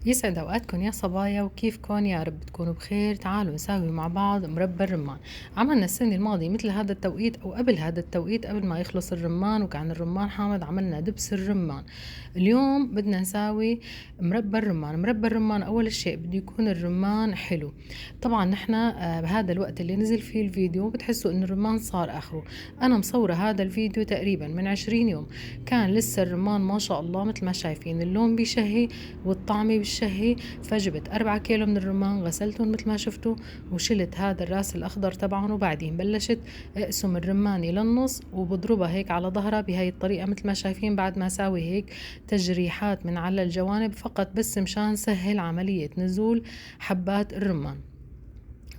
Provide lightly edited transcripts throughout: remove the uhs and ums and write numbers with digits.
يسعد اوقاتكم يا صبايا، وكيفكن؟ يا رب تكونوا بخير. تعالوا نساوي مع بعض مربى الرمان. عملنا السنة الماضية مثل هذا التوقيت او قبل هذا التوقيت، قبل ما يخلص الرمان وكان الرمان حامض، عملنا دبس الرمان. اليوم بدنا نساوي مربى الرمان. مربى الرمان اول شيء بده يكون الرمان حلو. طبعا نحن بهذا الوقت اللي نزل فيه الفيديو بتحسوا انه الرمان صار اخره. انا مصورة هذا الفيديو تقريبا من 20 يوم، كان لسه الرمان ما شاء الله مثل ما شايفين اللون بيشهي والطعمة بالشهي. فجبت 4 كيلو من الرمان، غسلتهم مثل ما شفتوا، وشلت هذا الراس الأخضر تبعهم، وبعدين بلشت اقسم الرمانة للنص وبضربها هيك على ظهرها بهاي الطريقة مثل ما شايفين. بعد ما ساوي هيك تجريحات من على الجوانب فقط بس مشان سهل عملية نزول حبات الرمان.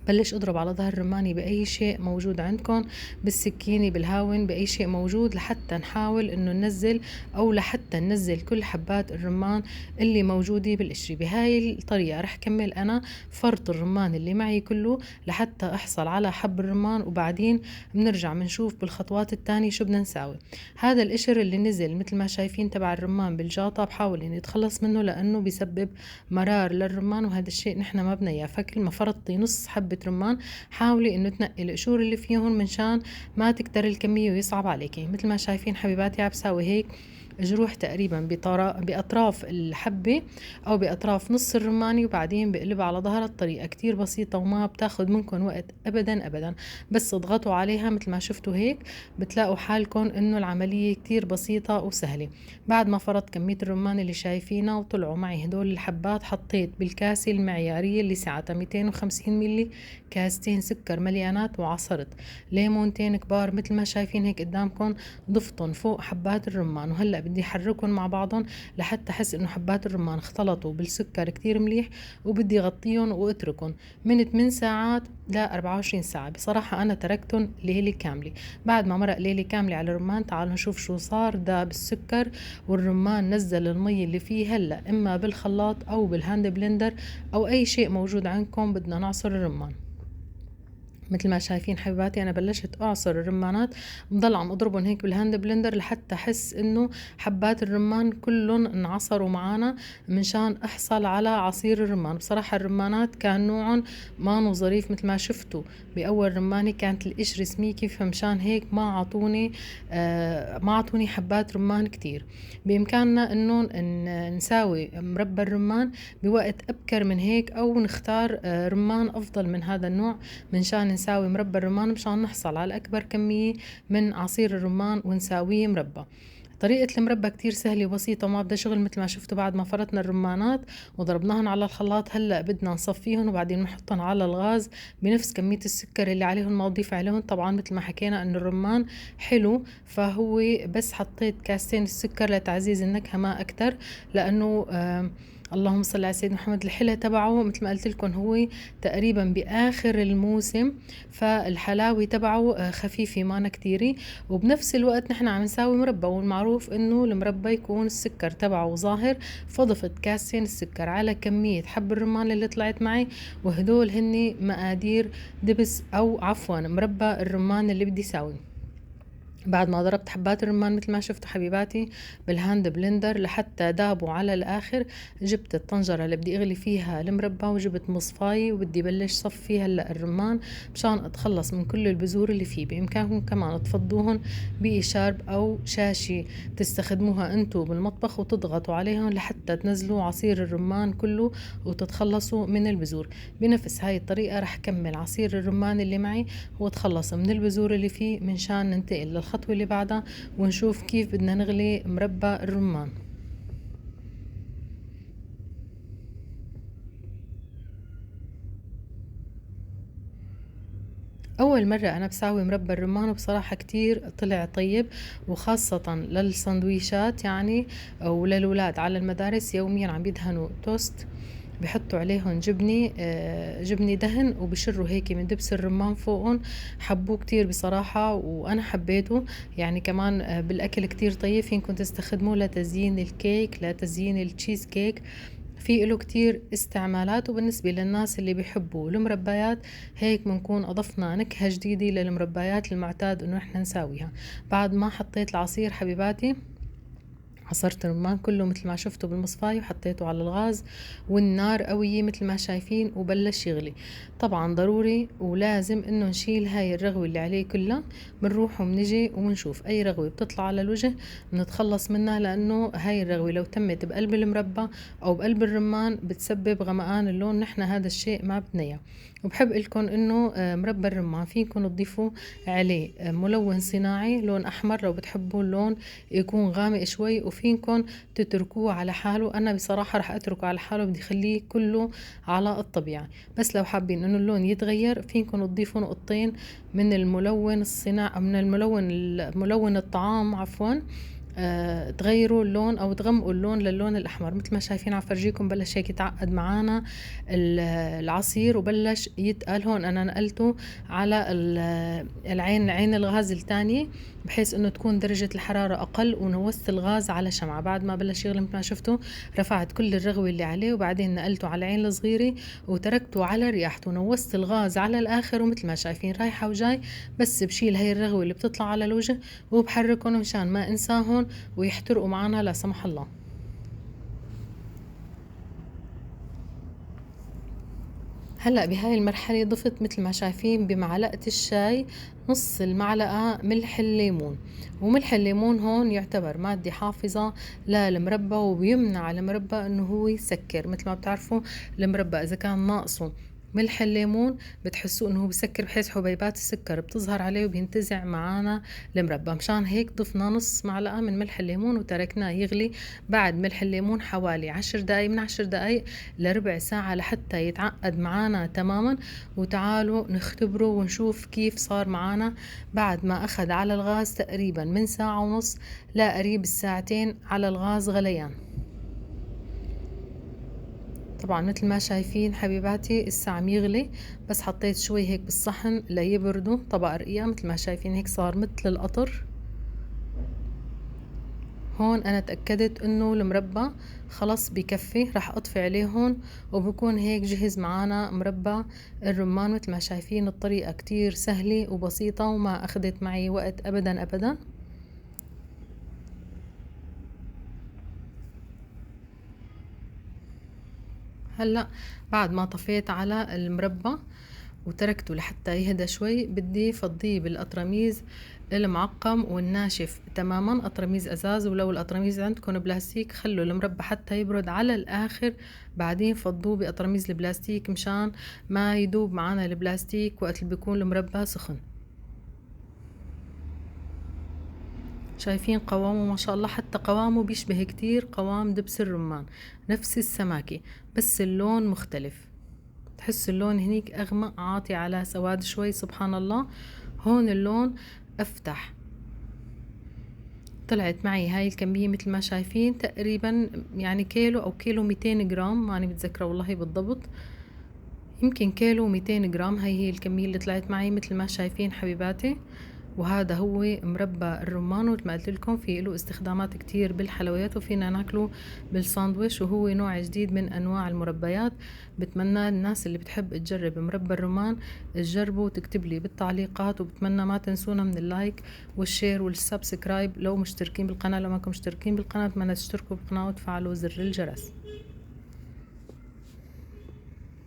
بلش اضرب على ظهر الرماني بأي شيء موجود عندكم، بالسكينة، بالهاون، بأي شيء موجود، لحتى نحاول انه ننزل او لحتى ننزل كل حبات الرمان اللي موجودة بالقشرة. بهاي الطريقة رح كمل انا فرط الرمان اللي معي كله لحتى احصل على حب الرمان، وبعدين بنرجع بنشوف بالخطوات التانية شو بدنا نساوي. هذا القشر اللي نزل مثل ما شايفين تبع الرمان بالجاطة بحاول اني اتخلص منه لانه بيسبب مرار للرمان، وهذا الشيء نحن ما بدنا اياه. فكل ما فرطتي نص حبة رمان حاولي انه تنقي القشور اللي فيهم منشان ما تكتر الكمية ويصعب عليكي. مثل ما شايفين حبيباتي عم بساوي هيك جروح تقريبا بأطراف الحبة أو بأطراف نص الرماني، وبعدين بقلبها على ظهرها. الطريقة كتير بسيطة وما بتاخد منكم وقت أبدا أبدا، بس اضغطوا عليها مثل ما شفتوا هيك بتلاقوا حالكم إنه العملية كتير بسيطة وسهلة. بعد ما فرط كمية الرمان اللي شايفينها وطلعوا معي هدول الحبات، حطيت بالكاسة المعيارية اللي سعتها 250 ملي كاستين سكر مليانات، وعصرت ليمونتين كبار مثل ما شايفين هيك قدامكم، ضفتهم فوق حبات الرمان. وهلا بدي احركهم مع بعضهم لحتى احس انه حبات الرمان اختلطوا بالسكر كتير مليح، وبدي اغطيهم واتركهم من 8 ساعات ل 24 ساعة. بصراحة انا تركتهم ليلة كاملة. بعد ما مرق ليلة كاملة على الرمان، تعالوا نشوف شو صار. داب السكر والرمان نزل المي اللي فيه. هلا اما بالخلاط او بالهاند بلندر او اي شيء موجود عندكم بدنا نعصر الرمان. مثل ما شايفين حبيباتي انا بلشت اعصر الرمانات، بضل عم اضربهم هيك بالهاند بلندر لحتى احس انه حبات الرمان كلهم انعصروا معانا منشان احصل على عصير الرمان. بصراحة الرمانات كان نوعهم ما ظريف، مثل ما شفتوا باول رمانة كانت القشرة سميكة، فمشان هيك ما عطوني حبات رمان كتير. بامكاننا انه نساوي مربى الرمان بوقت ابكر من هيك، او نختار رمان افضل من هذا النوع منشان نساوي مربى الرمان، مشان نحصل على أكبر كمية من عصير الرمان ونساويه مربى. طريقة المربى كتير سهلة وبسيطة وما بدها شغل. مثل ما شفتوا بعد ما فرطنا الرمانات وضربناهن على الخلاط، هلأ بدنا نصفيهم وبعدين نحطهم على الغاز بنفس كمية السكر اللي عليهم، ما نضيف عليهم. طبعا مثل ما حكينا انه الرمان حلو، فهو بس حطيت كاستين السكر لتعزيز النكهة ما أكتر، لأنه اللهم صل على سيدنا محمد. الحلى تبعه مثل ما قلت لكم هو تقريبا باخر الموسم، فالحلاوه تبعه خفيفه مانا كتيري. وبنفس الوقت نحن عم نساوي مربى، والمعروف انه المربى يكون السكر تبعه ظاهر. فضفت كاسين السكر على كميه حب الرمان اللي طلعت معي، وهدول هني مقادير دبس او عفوا مربى الرمان اللي بدي ساوي. بعد ما ضربت حبات الرمان مثل ما شفتوا حبيباتي بالهاند بلندر لحتى دابوا على الاخر، جبت الطنجرة اللي بدي اغلي فيها المربى، وجبت مصفاي وبدي بلش صفي هلا الرمان مشان اتخلص من كل البذور اللي فيه. بامكانكم كمان تفضوهن بإشارب او شاشة تستخدموها انتو بالمطبخ وتضغطوا عليهم لحتى تنزلوا عصير الرمان كله وتتخلصوا من البذور. بنفس هاي الطريقة رح كمل عصير الرمان اللي معي وتخلص من البذور اللي فيه منشان ننتقل للخطوة اللي بعدها ونشوف كيف بدنا نغلي مربى الرمان. أول مرة أنا بساوي مربى الرمان، وبصراحة كتير طلع طيب، وخاصة للسندويشات يعني وللولاد على المدارس يوميا عم يدهنوا توست، بحطوا عليهم جبنة دهن، وبشروا هيك من دبس الرمان فوقهم. حبوه كتير بصراحة وأنا حبيته. يعني كمان بالأكل كتير طيب، فينكم تستخدموه لتزيين الكيك، لتزيين التشيز كيك، في له كتير استعمالات. وبالنسبة للناس اللي بيحبوا المربيات هيك بنكون أضفنا نكهة جديدة للمربيات المعتاد إنه إحنا نساويها. بعد ما حطيت العصير حبيباتي، عصرت الرمان كله مثل ما شفتوا بالمصفاية وحطيته على الغاز، والنار قوية مثل ما شايفين وبلش يغلي. طبعا ضروري ولازم انه نشيل هاي الرغوة اللي عليه كلها. بنروح وبنجي وبنشوف اي رغوة بتطلع على الوجه بنتخلص منها، لانه هاي الرغوة لو تمت بقلب المربى او بقلب الرمان بتسبب غمقان اللون، نحن هذا الشيء ما بدنا اياه. وبحب لكم انه مربى الرمان فيكم تضيفوا عليه ملون صناعي لون احمر لو بتحبوا اللون يكون غامق شوي، وفينكم تتركوه على حاله. انا بصراحة رح اتركه على حاله، بدي خليه كله على الطبيعة. بس لو حابين انه اللون يتغير فينكم تضيفوا نقطتين من الملون الصناعي، من ملون الطعام عفوا، تغيروا اللون او تغمقوا اللون للون الاحمر. مثل ما شايفين عم فرجيكم بلش هيك يتعقد معانا العصير وبلش يتقل. هون انا نقلته على عين الغاز الثانية بحيث انه تكون درجة الحرارة اقل، ونوست الغاز على شمعة. بعد ما بلش يغلي مثل ما شفتوا رفعت كل الرغوة اللي عليه، وبعدين نقلته على العين الصغيرة وتركته على رياحته، ونوست الغاز على الاخر. ومثل ما شايفين رايحة وجاي، بس بشيل هاي الرغوة اللي بتطلع على الوجه وبحركهم مشان ما انساهم ويحترقوا معنا لا سمح الله. هلأ بهاي المرحلة ضفت مثل ما شايفين بمعلقة الشاي نص المعلقة ملح الليمون. وملح الليمون هون يعتبر مادة حافظة للمربى، وبيمنع المربى انه هو يسكر. مثل ما بتعرفوا المربى اذا كان ناقصه ملح الليمون بتحسوا انه بسكر، بحيث حبيبات السكر بتظهر عليه وبينتزع معانا المربى. مشان هيك ضفنا نص معلقة من ملح الليمون وتركناه يغلي بعد ملح الليمون حوالي 10 دقايق، من 10 دقايق لربع ساعة لحتى يتعقد معانا تماما. وتعالوا نختبره ونشوف كيف صار معانا بعد ما اخذ على الغاز تقريبا من ساعة ونص لقريب الساعتين على الغاز غليان. طبعا مثل ما شايفين حبيباتي الساعة عم يغلي، بس حطيت شوي هيك بالصحن ليبردوا طبقة رقيقة. مثل ما شايفين هيك صار مثل القطر. هون انا تأكدت انه المربى خلص بكفي، راح اطفي عليه هون وبكون هيك جهز معانا مربى الرمان. مثل ما شايفين الطريقة كتير سهلة وبسيطة وما اخذت معي وقت ابدا ابدا. هلأ بعد ما طفيت على المربى وتركته لحتى يهدى شوي، بدي فضيه بالقطرميز المعقم والناشف تماما، قطرميز ازاز. ولو القطرميز عندكم بلاستيك خلوا المربى حتى يبرد على الاخر، بعدين فضوه بقطرميز البلاستيك مشان ما يدوب معنا البلاستيك وقت اللي بيكون المربى سخن. شايفين قوامه ما شاء الله، حتى قوامه بيشبه كتير قوام دبس الرمان، نفس السماكة بس اللون مختلف. تحس اللون هنيك أغمق عاطي على سواد شوي، سبحان الله. هون اللون أفتح. طلعت معي هاي الكمية مثل ما شايفين تقريبا يعني كيلو أو كيلو 200 جرام، ماني متذكرة والله بالضبط، يمكن كيلو 200 جرام. هاي الكمية اللي طلعت معي مثل ما شايفين حبيباتي. وهذا هو مربى الرمان، ومثل ما قلت لكم في له استخدامات كتير بالحلويات، وفينا ناكله بالساندويش، وهو نوع جديد من انواع المربيات. بتمنى الناس اللي بتحب تجرب مربى الرمان تجربوا وتكتب لي بالتعليقات. وبتمنى ما تنسونا من اللايك والشير والسبسكرايب لو مشتركين بالقناة. لو ما كنتم مشتركين بالقناة اتمنى تشتركوا بالقناة وتفعلوا زر الجرس.